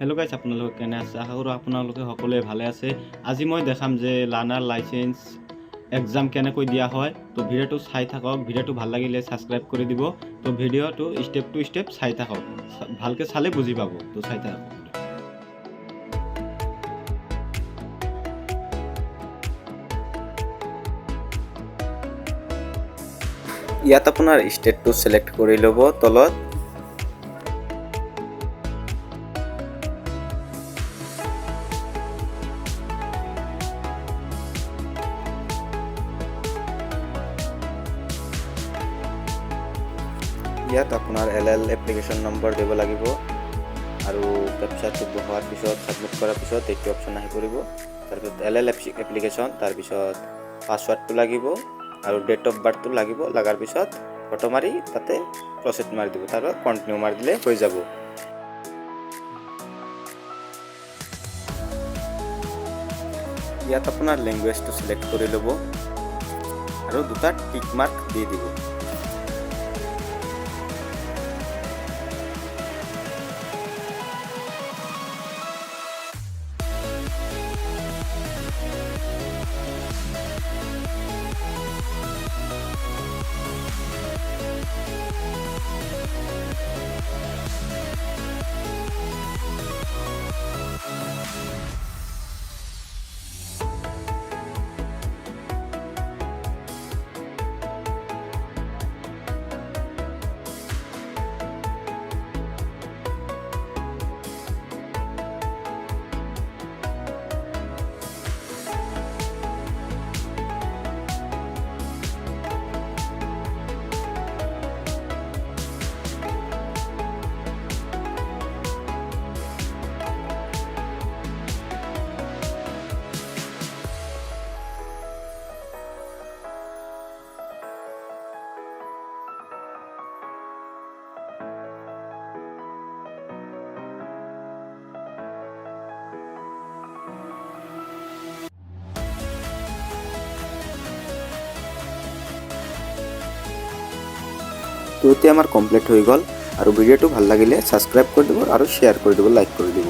Hello' guys, আপোনালোকে কেনে আছে? আশা কৰোঁ আপোনালোকে সকলোৱে ভালে আছে। আজি মই দেখাম যে লাৰ্ণাৰ লাইচেন্স এক্সাম কেনেকৈ দিয়া হয়। তো ভিডিঅ'টো চাই থাকক। ভিডিঅ'টো ভাল লাগিলে ছাবস্ক্ৰাইব কৰি দিব। তো ভিডিঅ'টো ষ্টেপ টু ষ্টেপ চাই থাকক, ভালকৈ চালে বুজি পাব। তো চাই থাকক। ইয়াত আপোনাৰ ষ্টেটটো সিলেক্ট কৰি ল'ব তলত। ইয়াত আপোনাৰ LL এপ্লিকেশ্যন নম্বৰ দিব লাগিব আৰু কেপচাটো বহোৱাৰ পিছত সাবমিট কৰাৰ পিছত এইটো অপশ্যন আহি পৰিব। তাৰপিছত LL এপ্লিকেশ্যন, তাৰপিছত পাছৱাৰ্ডটো লাগিব আৰু ডেট অফ বাৰ্থটো লাগিব। লগাৰ পিছত ফটো মাৰি তাতে প্ৰচেড মাৰি দিব, তাৰপিছত কণ্টিনিউ মাৰি দিলে হৈ যাব। ইয়াত আপোনাৰ লেংগুৱেজটো সিলেক্ট কৰি ল'ব আৰু দুটা টিক মাৰ্ক দি দিব। তো এতিয়া আমাৰ কমপ্লিট হৈ গ'ল আৰু ভিডিঅ'টো ভাল লাগিলে ছাবস্ক্ৰাইব কৰি দিব আৰু শ্বেয়াৰ কৰি দিব, লাইক কৰি দিব।